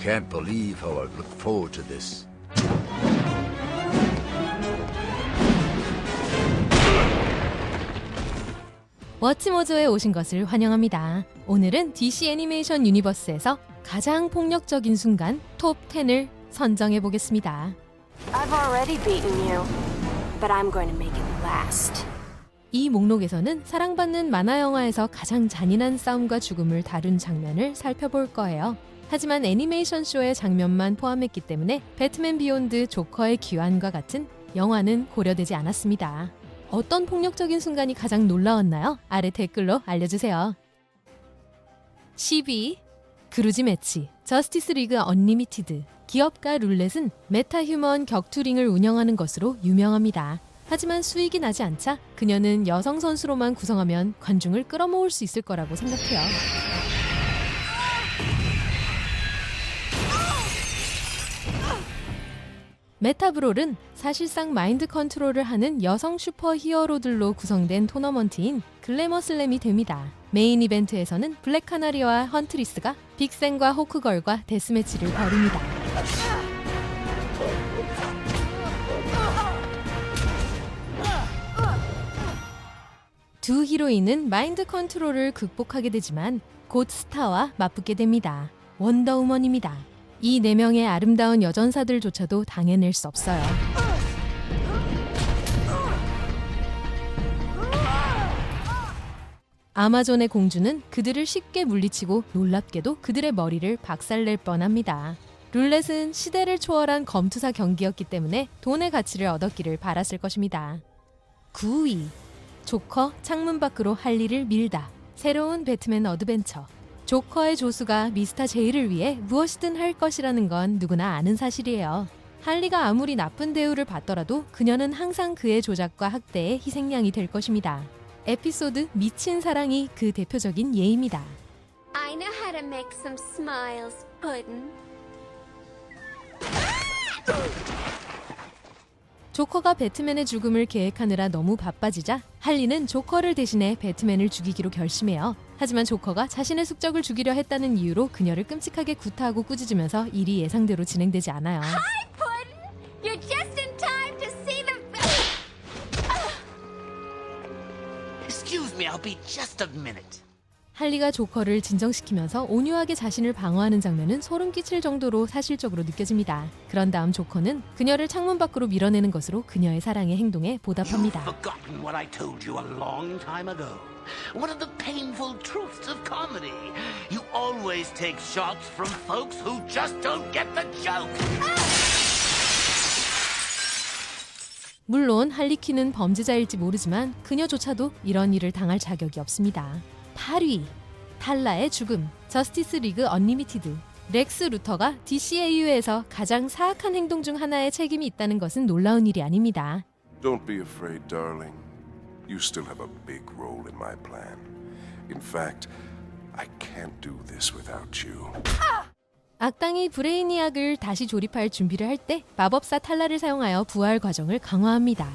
can't believe how I've looked forward to this. 워치모조에 오신 것을 환영합니다. 오늘은 DC 애니메이션 유니버스에서 가장 폭력적인 순간 톱 10을 선정해 보겠습니다. I've already beaten you, but I'm going to make it last. 이 목록에서는 사랑받는 만화 영화에서 가장 잔인한 싸움과 죽음을 다룬 장면을 살펴볼 거예요. 하지만 애니메이션 쇼의 장면만 포함했기 때문에 배트맨 비욘드 조커의 귀환과 같은 영화는 고려되지 않았습니다. 어떤 폭력적인 순간이 가장 놀라웠나요? 아래 댓글로 알려주세요. 12. 그루지 매치 저스티스 리그 언리미티드. 기업가 룰렛은 메타휴먼 격투링을 운영하는 것으로 유명합니다. 하지만 수익이 나지 않자 그녀는 여성 선수로만 구성하면 관중을 끌어모을 수 있을 거라고 생각해요. 메타브롤은 사실상 마인드 컨트롤을 하는 여성 슈퍼 히어로들로 구성된 토너먼트인 글래머 슬램이 됩니다. 메인 이벤트에서는 블랙 카나리와 헌트리스가 빅센과 호크걸과 데스매치를 벌입니다. 두 히로인은 마인드 컨트롤을 극복하게 되지만 곧 스타와 맞붙게 됩니다. 원더우먼입니다. 이 4명의 아름다운 여전사들조차도 당해낼 수 없어요. 아마존의 공주는 그들을 쉽게 물리치고 놀랍게도 그들의 머리를 박살낼 뻔합니다. 룰렛은 시대를 초월한 검투사 경기였기 때문에 돈의 가치를 얻었기를 바랐을 것입니다. 9위. 조커 창문 밖으로 할리를 밀다. 새로운 배트맨 어드벤처. 조커의 조수가 미스터 제이를 위해 무엇이든 할 것이라는 건 누구나 아는 사실이에요. 할리가 아무리 나쁜 대우를 받더라도 그녀는 항상 그의 조작과 학대의 희생양이 될 것입니다. 에피소드 미친 사랑이 그 대표적인 예입니다. I know how to make some smiles, Puddin'. 조커가 배트맨의 죽음을 계획하느라 너무 바빠지자 할리는 조커를 대신해 배트맨을 죽이기로 결심해요. 하지만 조커가 자신의 숙적을 죽이려 했다는 이유로 그녀를 끔찍하게 구타하고 꾸짖으면서 일이 예상대로 진행되지 않아요. Hi, Puddin'. You're just in time to see the. Excuse me, I'll be just a minute. 할리가 조커를 진정시키면서 온유하게 자신을 방어하는 장면은 소름 끼칠 정도로 사실적으로 느껴집니다. 그런 다음 조커는 그녀를 창문 밖으로 밀어내는 것으로 그녀의 사랑의 행동에 보답합니다. You've forgotten what I told you a long time ago. One of the painful truths of comedy. You always take shots from folks who just don't get the joke. 물론 할리퀸은 범죄자일지 모르지만 그녀조차도 이런 일을 당할 자격이 없습니다. 8위. 탈라의 죽음 저스티스 리그 언리미티드. 렉스 루터가 DCAU에서 가장 사악한 행동 중 하나에 책임이 있다는 것은 놀라운 일이 아닙니다. Don't be afraid, darling. You still have a big role in my plan. In fact, I can't do this without you. 악당이 브레이니악을 다시 조립할 준비를 할 때 마법사 탈라를 사용하여 부활 과정을 강화합니다.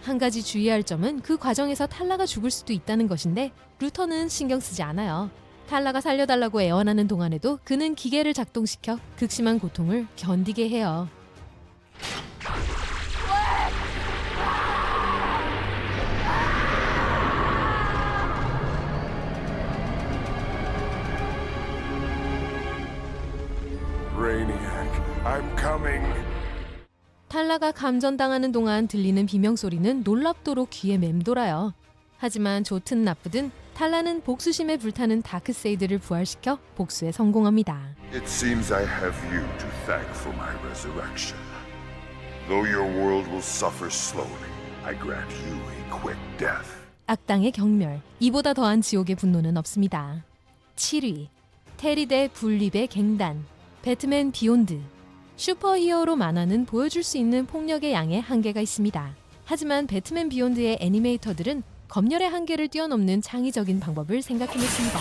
한 가지 주의할 점은 그 과정에서 탈라가 죽을 수도 있다는 것인데 루터는 신경 쓰지 않아요. 탈라가 살려달라고 애원하는 동안에도 그는 기계를 작동시켜 극심한 고통을 견디게 해요. Brainiac, I'm coming. 탈라가 감전당하는 동안 들리는 비명소리는 놀랍도록 귀에 맴돌아요. 하지만 좋든 나쁘든 탈라는 복수심에 불타는 다크세이드를 부활시켜 복수에 성공합니다. It seems I have you to thank for my resurrection. Though your world will suffer slowly, I grant you a quick death. 악당의 경멸, 이보다 더한 지옥의 분노는 없습니다. 7위. 테리 대 분립의 갱단 배트맨 비욘드. 슈퍼히어로 만화는 보여줄 수 있는 폭력의 양에 한계가 있습니다. 하지만 배트맨 비욘드의 애니메이터들은 검열의 한계를 뛰어넘는 창의적인 방법을 생각해냈습니다.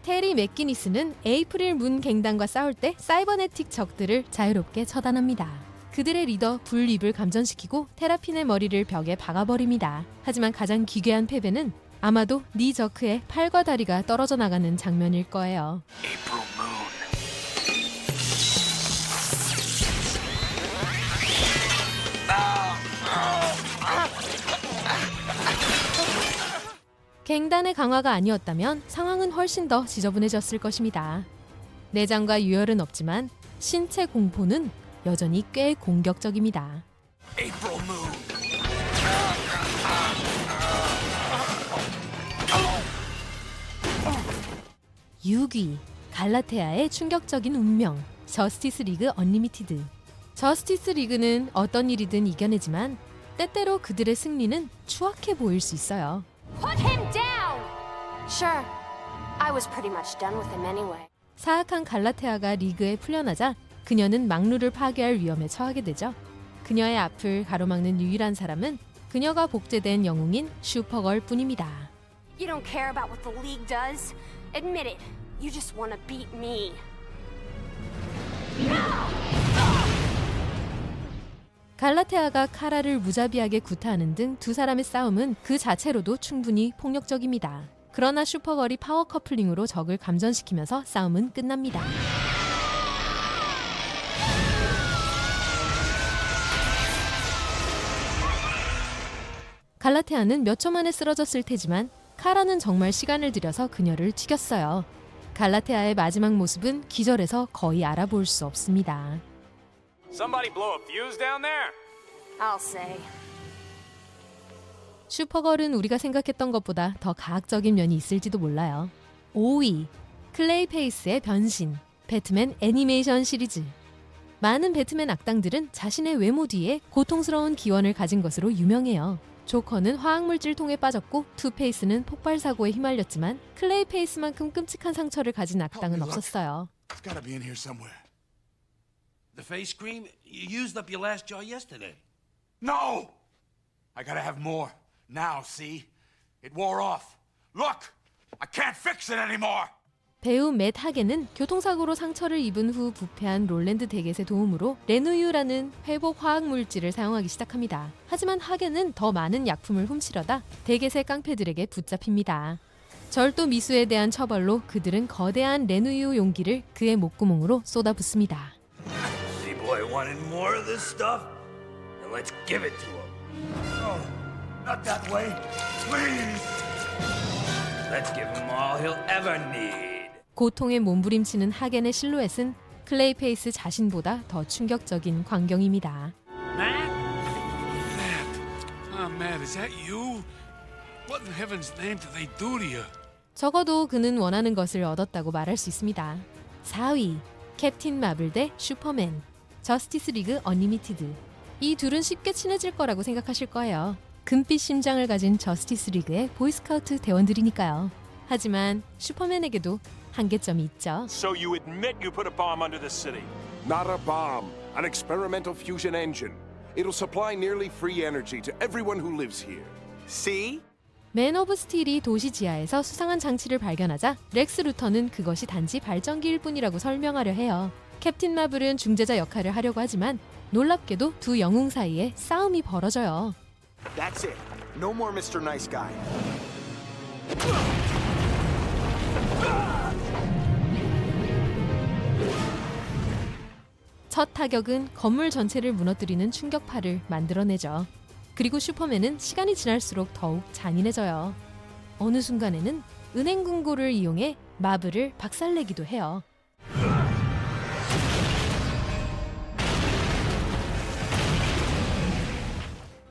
테리 맥기니스는 에이프릴 문 갱단과 싸울 때 사이버네틱 적들을 자유롭게 처단합니다. 그들의 리더 불립을 감전시키고 테라핀의 머리를 벽에 박아버립니다. 하지만 가장 기괴한 패배는 아마도 니 저크의 팔과 다리가 떨어져 나가는 장면일 거예요. April Moon. 갱단의 강화가 아니었다면 상황은 훨씬 더 지저분해졌을 것입니다. 내장과 유혈은 없지만 신체 공포는 여전히 꽤 공격적입니다. April Moon. 유귀, 갈라테아의 충격적인 운명, 저스티스 리그 언리미티드. 저스티스 리그는 어떤 일이든 이겨내지만 때때로 그들의 승리는 추악해 보일 수 있어요. Put him down! Sure. I was pretty much done with him anyway. 사악한 갈라테아가 리그에 풀려나자 그녀는 막루를 파괴할 위험에 처하게 되죠. 그녀의 앞을 가로막는 유일한 사람은 그녀가 복제된 영웅인 슈퍼걸 뿐입니다. You don't care about what the League does? Admit it. You just want to beat me. 갈라테아가 카라를 무자비하게 구타하는 등 두 사람의 싸움은 그 자체로도 충분히 폭력적입니다. 그러나 슈퍼걸이 파워 커플링으로 적을 감전시키면서 싸움은 끝납니다. 갈라테아는 몇 초 만에 쓰러졌을 테지만 카라는 정말 시간을 들여서 그녀를 튀겼어요. 갈라테아의 마지막 모습은 기절해서 거의 알아볼 수 없습니다. Somebody blow a fuse down there? I'll say. 슈퍼걸은 우리가 생각했던 것보다 더 가학적인 면이 있을지도 몰라요. 5위, 클레이페이스의 변신, 배트맨 애니메이션 시리즈. 많은 배트맨 악당들은 자신의 외모 뒤에 고통스러운 기원을 가진 것으로 유명해요. 조커는 화학물질 통에 빠졌고 투페이스는 폭발 사고에 휘말렸지만 클레이페이스만큼 끔찍한 상처를 가진 악당은 없었어요. It's gotta be in here somewhere. The face cream? You used up your last jar yesterday. No! I gotta have more. Now, see? It wore off. Look! I can't fix it anymore! 배우 맷 하겐은 교통사고로 상처를 입은 후 부패한 롤랜드 대겟의 도움으로 레누유라는 회복 화학물질을 사용하기 시작합니다. 하지만 하겐은 더 많은 약품을 훔치려다 대겟의 깡패들에게 붙잡힙니다. 절도 미수에 대한 처벌로 그들은 거대한 레누유 용기를 그의 목구멍으로 쏟아붓습니다. See, boy, wanted more of this stuff? Then let's give it to him. No, not that way. Please! Let's give him all he'll ever need. 고통에 몸부림치는 하겐의 실루엣은 클레이페이스 자신보다 더 충격적인 광경입니다. Matt, is that you? What in heaven's name did they do to you? 적어도 그는 원하는 것을 얻었다고 말할 수 있습니다. 4위, 캡틴 마블 대 슈퍼맨, 저스티스 리그 언리미티드. 이 둘은 쉽게 친해질 거라고 생각하실 거예요. 금빛 심장을 가진 저스티스 리그의 보이스카우트 대원들이니까요. 하지만 슈퍼맨에게도 한계점이 있죠. So you admit you put a bomb under the city? Not a bomb, an experimental fusion engine. It'll supply nearly free energy to everyone who lives here. See? 맨 오브 스틸이 도시 지하에서 수상한 장치를 발견하자 렉스 루터는 그것이 단지 발전기일 뿐이라고 설명하려 해요. 캡틴 마블은 중재자 역할을 하려고 하지만 놀랍게도 두 영웅 사이에 싸움이 벌어져요. That's it. No more Mr. Nice Guy. 첫 타격은 건물 전체를 무너뜨리는 충격파를 만들어내죠. 그리고 슈퍼맨은 시간이 지날수록 더욱 잔인해져요. 어느 순간에는 은행 금고를 이용해 마블을 박살내기도 해요.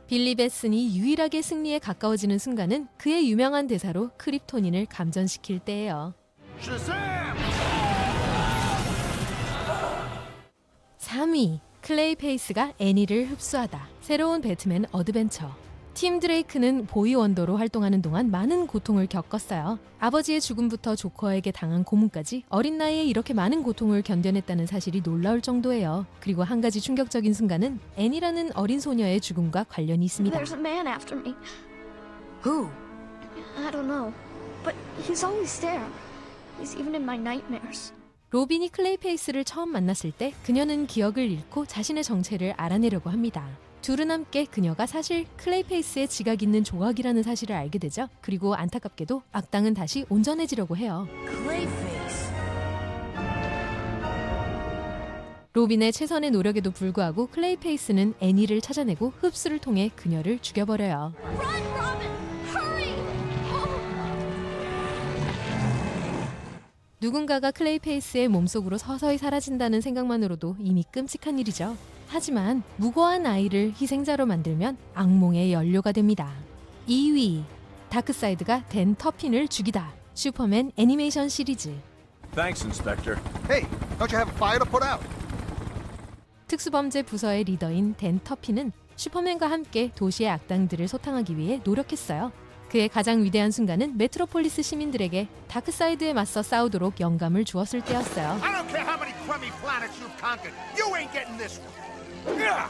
빌리 베슨이 유일하게 승리에 가까워지는 순간은 그의 유명한 대사로 크립토닌을 감전시킬 때예요. 3위, 클레이페이스가 애니를 흡수하다. 새로운 배트맨 어드벤처. 팀 드레이크는 보이 원더로 활동하는 동안 많은 고통을 겪었어요. 아버지의 죽음부터 조커에게 당한 고문까지 어린 나이에 이렇게 많은 고통을 견뎌냈다는 사실이 놀라울 정도예요. 그리고 한 가지 충격적인 순간은 애니라는 어린 소녀의 죽음과 관련이 있습니다. There's a man after me. Who? I don't know. But he's always there. He's even in my nightmares. 로빈이 클레이페이스를 처음 만났을 때 그녀는 기억을 잃고 자신의 정체를 알아내려고 합니다. 둘은 함께 그녀가 사실 클레이페이스의 지각 있는 조각이라는 사실을 알게 되죠. 그리고 안타깝게도 악당은 다시 온전해지려고 해요. 로빈의 최선의 노력에도 불구하고 클레이페이스는 애니를 찾아내고 흡수를 통해 그녀를 죽여버려요. 누군가가 클레이페이스의 몸속으로 서서히 사라진다는 생각만으로도 이미 끔찍한 일이죠. 하지만 무고한 아이를 희생자로 만들면 악몽의 연료가 됩니다. 2위, 다크사이드가 댄 터핀을 죽이다. 슈퍼맨 애니메이션 시리즈. Thanks, Inspector. Hey, don't you have a fire to put out? 특수범죄 부서의 리더인 댄 터핀은 슈퍼맨과 함께 도시의 악당들을 소탕하기 위해 노력했어요. 그의 가장 위대한 순간은 메트로폴리스 시민들에게 다크사이드에 맞서 싸우도록 영감을 주었을 때였어요. I don't care how many crummy planets you've conquered. You ain't getting this one.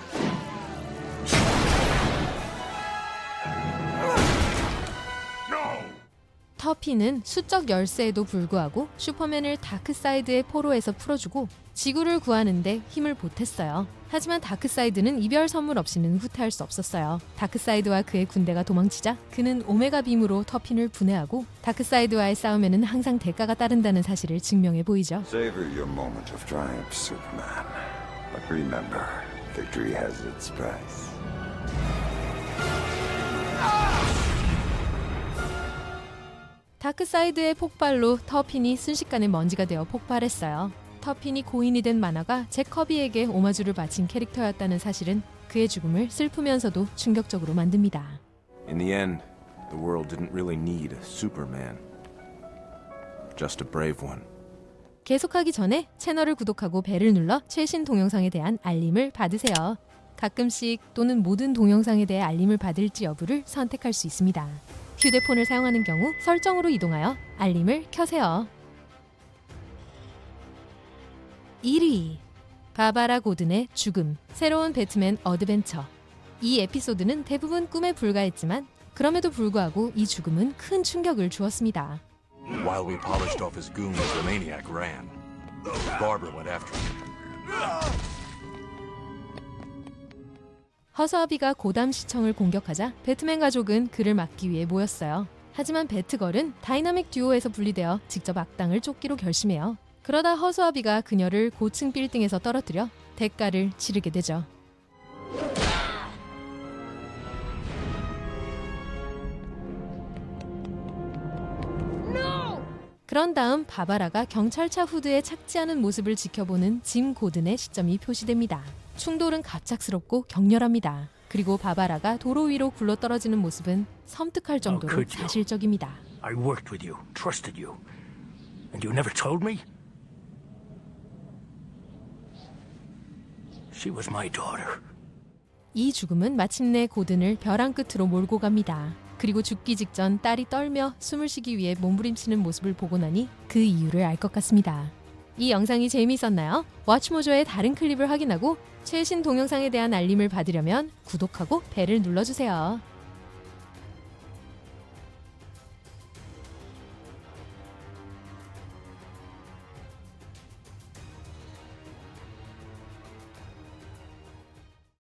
터피는 수적 열세에도 불구하고 슈퍼맨을 다크사이드의 포로에서 풀어주고 지구를 구하는데 힘을 보탰어요. 하지만 다크사이드는 이별 선물 없이는 후퇴할 수 없었어요. 다크사이드와 그의 군대가 도망치자 그는 오메가 빔으로 터핀을 분해하고 다크사이드와의 싸움에는 항상 대가가 따른다는 사실을 증명해 보이죠. Savor your moment of triumph, Superman. But remember, victory has its price. 다크사이드의 폭발로 터핀이 순식간에 먼지가 되어 폭발했어요. 터핀이 고인이 된 만화가 잭 커비에게 오마주를 바친 캐릭터였다는 사실은 그의 죽음을 슬프면서도 충격적으로 만듭니다. In the end, the world didn't really need a Superman. Just a brave one. 계속하기 전에 채널을 구독하고 벨을 눌러 최신 동영상에 대한 알림을 받으세요. 가끔씩 또는 모든 동영상에 대해 알림을 받을지 여부를 선택할 수 있습니다. 휴대폰을 사용하는 경우 설정으로 이동하여 알림을 켜세요. 1위, 바바라 고든의 죽음, 새로운 배트맨 어드벤처. 이 에피소드는 대부분 꿈에 불과했지만 그럼에도 불구하고 이 죽음은 큰 충격을 주었습니다. While we polished off his goons, the maniac ran. Barbara went after him. 허수아비가 고담 시청을 공격하자 배트맨 가족은 그를 막기 위해 모였어요. 하지만 배트걸은 다이나믹 듀오에서 분리되어 직접 악당을 쫓기로 결심해요. 그러다 허수아비가 그녀를 고층 빌딩에서 떨어뜨려 대가를 치르게 되죠. 그런 다음 바바라가 경찰차 후드에 착지하는 모습을 지켜보는 짐 고든의 시점이 표시됩니다. 충돌은 갑작스럽고 격렬합니다. 그리고 바바라가 도로 위로 굴러떨어지는 모습은 섬뜩할 정도로 사실적입니다. I worked with you, trusted you, and you never told me? She was my daughter. 이 죽음은 마침내 고든을 벼랑 끝으로 몰고 갑니다. 그리고 죽기 직전 딸이 떨며 숨을 쉬기 위해 몸부림치는 모습을 보고 나니 그 이유를 알 것 같습니다. 이 영상이 재미있었나요? 워치모조의 다른 클립을 확인하고 최신 동영상에 대한 알림을 받으려면 구독하고 벨을 눌러주세요.